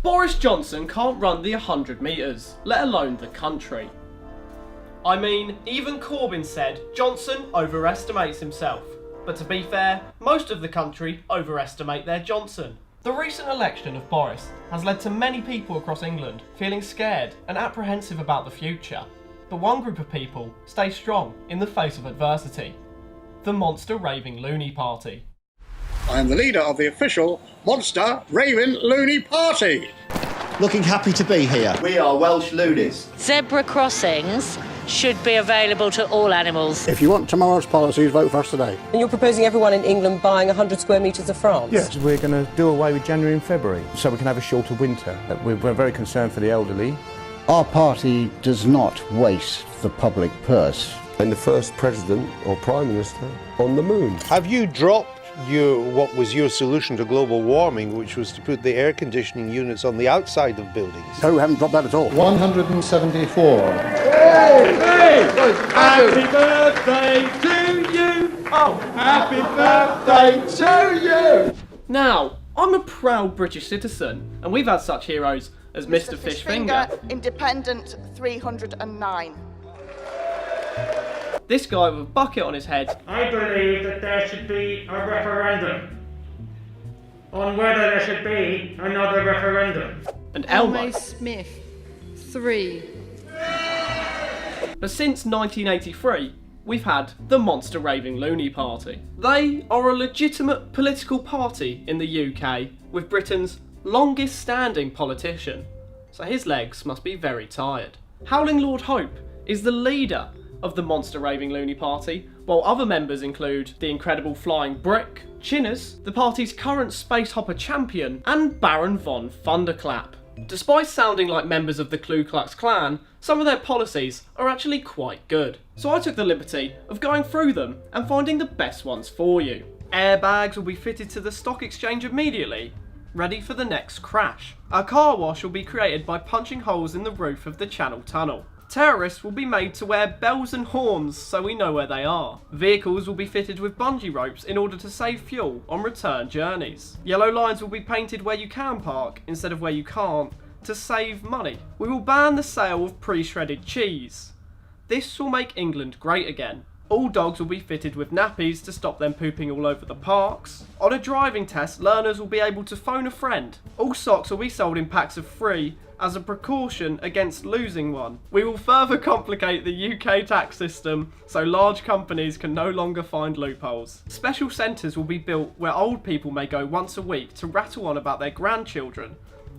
Boris Johnson can't run the 100 metres, let alone the country. I mean, even Corbyn said Johnson overestimates himself. But to be fair, most of the country overestimate their Johnson. The recent election of Boris has led to many people across England feeling scared and apprehensive about the future. But one group of people stay strong in the face of adversity. The Monster Raving Loony Party. I am the leader of the official Monster Raving Loony Party. Looking happy to be here. We are Welsh loonies. Zebra crossings should be available to all animals. If you want tomorrow's policies, vote for us today. And you're proposing everyone in England buying 100 square metres of France? Yes, we're going to do away with January and February so we can have a shorter winter. We're very concerned for the elderly. Our party does not waste the public purse. And the first president or prime minister on the moon. Have you dropped what was your solution to global warming, which was to put the air conditioning units on the outside of buildings? No, we haven't dropped that at all. 174. Happy birthday to you! Oh, happy birthday to you! Now, I'm a proud British citizen, and we've had such heroes as Mr. Fishfinger, Independent 309. This guy with a bucket on his head. I believe that there should be a referendum on whether there should be another referendum. And Elmo Smith, 3. But since 1983, we've had the Monster Raving Loony Party. They are a legitimate political party in the UK, with Britain's longest standing politician. So his legs must be very tired. Howling Lord Hope is the leader of the Monster Raving Loony Party, while other members include the incredible Flying Brick, Chinners, the party's current space hopper champion, and Baron von Thunderclap. Despite sounding like members of the Ku Klux Klan, some of their policies are actually quite good. So I took the liberty of going through them and finding the best ones for you. Airbags will be fitted to the stock exchange immediately, ready for the next crash. A car wash will be created by punching holes in the roof of the Channel Tunnel. Terrorists will be made to wear bells and horns so we know where they are. Vehicles will be fitted with bungee ropes in order to save fuel on return journeys. Yellow lines will be painted where you can park instead of where you can't to save money. We will ban the sale of pre-shredded cheese. This will make England great again. All dogs will be fitted with nappies to stop them pooping all over the parks. On a driving test, learners will be able to phone a friend. All socks will be sold in packs of 3 as a precaution against losing one. We will further complicate the UK tax system so large companies can no longer find loopholes. Special centres will be built where old people may go once a week to rattle on about their grandchildren.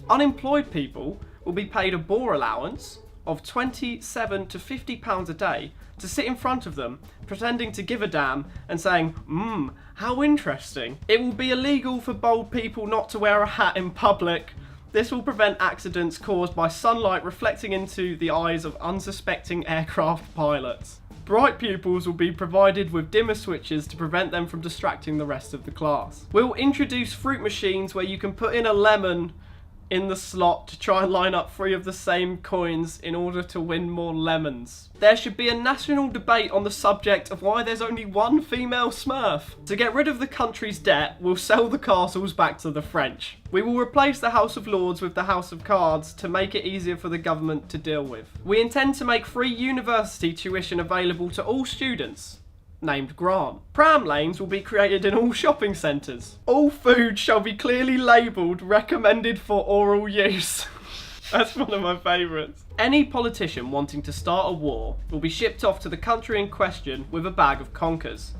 Unemployed people will be paid a bore allowance of £27 to £50 a day to sit in front of them, pretending to give a damn and saying, how interesting. It will be illegal for bald people not to wear a hat in public. This will prevent accidents caused by sunlight reflecting into the eyes of unsuspecting aircraft pilots. Bright pupils will be provided with dimmer switches to prevent them from distracting the rest of the class. We'll introduce fruit machines where you can put in a lemon in the slot to try and line up 3 of the same coins in order to win more lemons. There should be a national debate on the subject of why there's only one female Smurf. To get rid of the country's debt, we'll sell the castles back to the French. We will replace the House of Lords with the House of Cards to make it easier for the government to deal with. We intend to make free university tuition available to all students, named Grant. Pram lanes will be created in all shopping centres. All food shall be clearly labelled recommended for oral use. That's one of my favourites. Any politician wanting to start a war will be shipped off to the country in question with a bag of conkers.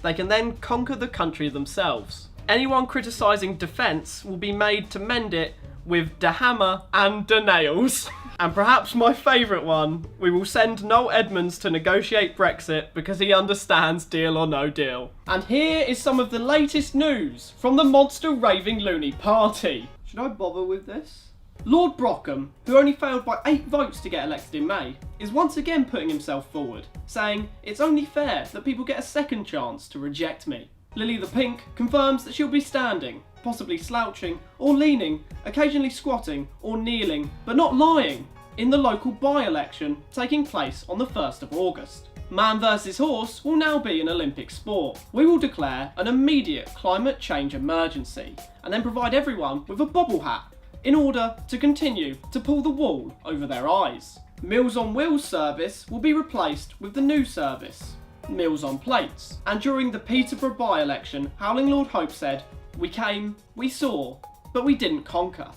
They can then conquer the country themselves. Anyone criticising defence will be made to mend it with the hammer and the nails. And perhaps my favourite one, we will send Noel Edmonds to negotiate Brexit because he understands deal or no deal. And here is some of the latest news from the Monster Raving Loony Party. Should I bother with this? Lord Brockham, who only failed by 8 votes to get elected in May, is once again putting himself forward, saying it's only fair that people get a second chance to reject me. Lily the Pink confirms that she'll be standing, possibly slouching or leaning, occasionally squatting or kneeling, but not lying, in the local by-election taking place on the 1st of August. Man versus horse will now be an Olympic sport. We will declare an immediate climate change emergency and then provide everyone with a bobble hat. in order to continue to pull the wool over their eyes. Meals on Wheels service will be replaced with the new service, Meals on Plates. And during the Peterborough by-election, Howling Lord Hope said, "We came, we saw, but we didn't conquer.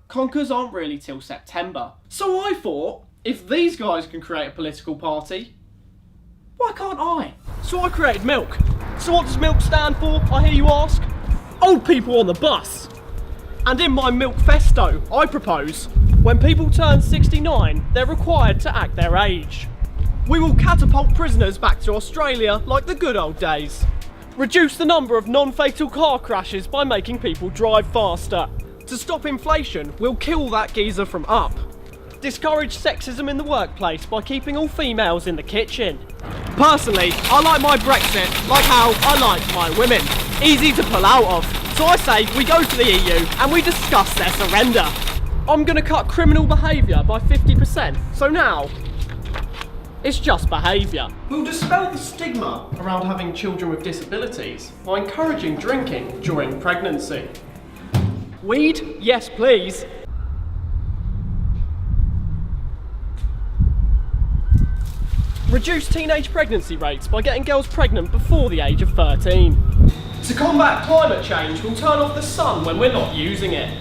Conquers aren't really till September." So I thought, if these guys can create a political party, why can't I? So I created Milk. So what does Milk stand for, I hear you ask? Old people on the bus. And in my Milkfesto, I propose, when people turn 69, they're required to act their age. We will catapult prisoners back to Australia like the good old days. Reduce the number of non-fatal car crashes by making people drive faster. To stop inflation, we'll kill that geezer from Up. Discourage sexism in the workplace by keeping all females in the kitchen. Personally, I like my Brexit like how I like my women. Easy to pull out of. So I say we go to the EU and we discuss their surrender. I'm going to cut criminal behaviour by 50%, so now it's just behaviour. We'll dispel the stigma around having children with disabilities by encouraging drinking during pregnancy. Weed? Yes please. Reduce teenage pregnancy rates by getting girls pregnant before the age of 13. To combat climate change, we'll turn off the sun when we're not using it.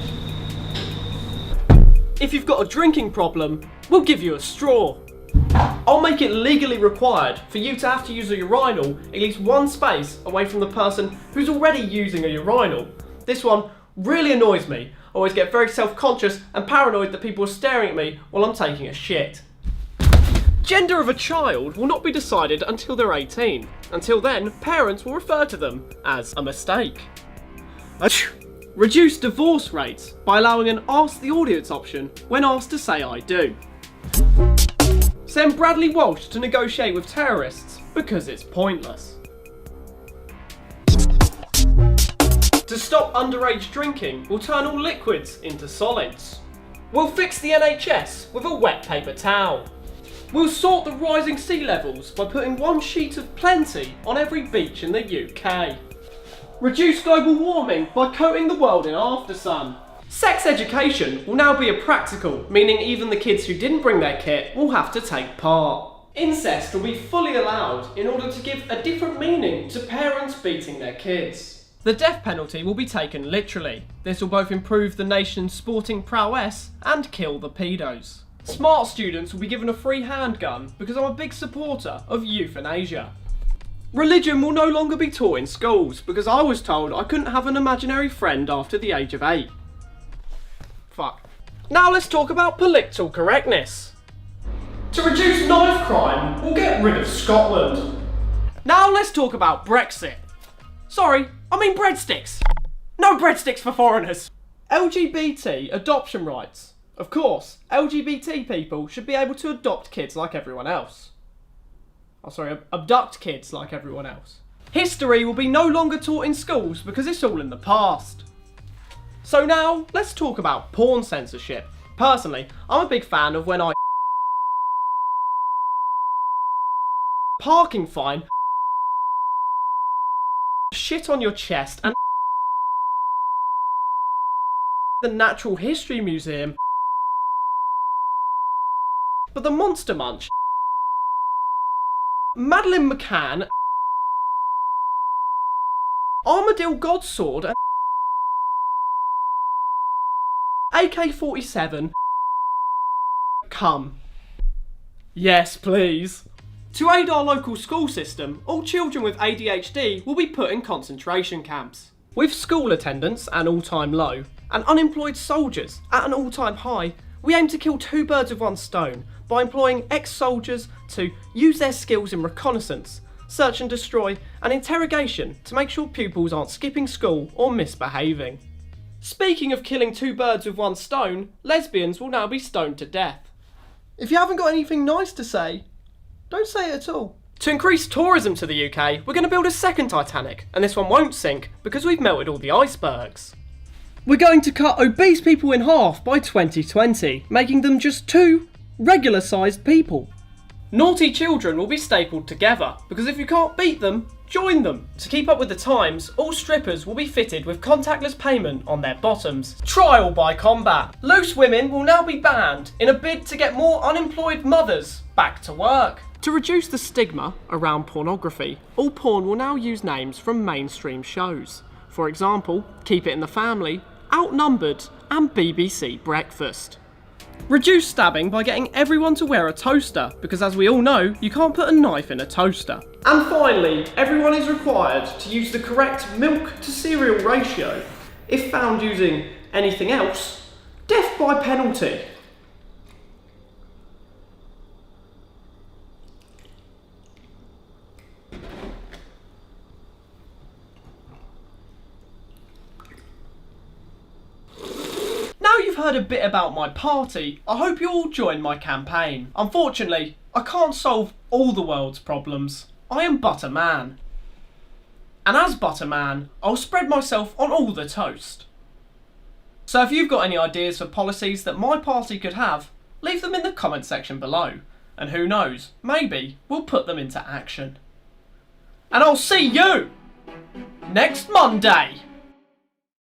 If you've got a drinking problem, we'll give you a straw. I'll make it legally required for you to have to use a urinal at least one space away from the person who's already using a urinal. This one really annoys me. I always get very self-conscious and paranoid that people are staring at me while I'm taking a shit. Gender of a child will not be decided until they're 18. Until then, parents will refer to them as a mistake. Reduce divorce rates by allowing an ask the audience option when asked to say I do. Send Bradley Walsh to negotiate with terrorists because it's pointless. To stop underage drinking, we'll turn all liquids into solids. We'll fix the NHS with a wet paper towel. We'll sort the rising sea levels by putting one sheet of plenty on every beach in the UK. Reduce global warming by coating the world in aftersun. Sex education will now be a practical, meaning even the kids who didn't bring their kit will have to take part. Incest will be fully allowed in order to give a different meaning to parents beating their kids. The death penalty will be taken literally. This will both improve the nation's sporting prowess and kill the pedos. Smart students will be given a free handgun because I'm a big supporter of euthanasia. Religion will no longer be taught in schools because I was told I couldn't have an imaginary friend after the age of 8. Fuck. Now let's talk about political correctness. To reduce knife crime, we'll get rid of Scotland. Now let's talk about Brexit. Sorry, I mean breadsticks. No breadsticks for foreigners. LGBT adoption rights. Of course, LGBT people should be able to adopt kids like everyone else. Abduct kids like everyone else. History will be no longer taught in schools because it's all in the past. So now, let's talk about porn censorship. Personally, I'm a big fan of when I parking fine, shit on your chest, and the Natural History Museum. But the Monster Munch, Madeleine McCann, Armadillo Godsword, and AK-47, come. Yes, please. To aid our local school system, all children with ADHD will be put in concentration camps. With school attendance at an all-time low, and unemployed soldiers at an all-time high, we aim to kill two birds with one stone by employing ex-soldiers to use their skills in reconnaissance, search and destroy, and interrogation to make sure pupils aren't skipping school or misbehaving. Speaking of killing two birds with one stone, lesbians will now be stoned to death. If you haven't got anything nice to say, don't say it at all. To increase tourism to the UK, we're going to build a second Titanic, and this one won't sink because we've melted all the icebergs. We're going to cut obese people in half by 2020, making them just 2 regular-sized people. Naughty children will be stapled together, because if you can't beat them, Join them. To keep up with the times, all strippers will be fitted with contactless payment on their bottoms. Trial by combat. Loose women will now be banned in a bid to get more unemployed mothers back to work. To reduce the stigma around pornography, all porn will now use names from mainstream shows. For example, Keep It in the Family, Outnumbered, and BBC Breakfast. Reduce stabbing by getting everyone to wear a toaster, because as we all know, you can't put a knife in a toaster. And finally, everyone is required to use the correct milk to cereal ratio. If found using anything else, death by penalty. Now you've heard a bit about my party, I hope you all join my campaign. Unfortunately, I can't solve all the world's problems. I am but a man. And as but a man, I'll spread myself on all the toast. So if you've got any ideas for policies that my party could have, leave them in the comment section below. And who knows, maybe we'll put them into action. And I'll see you next Monday.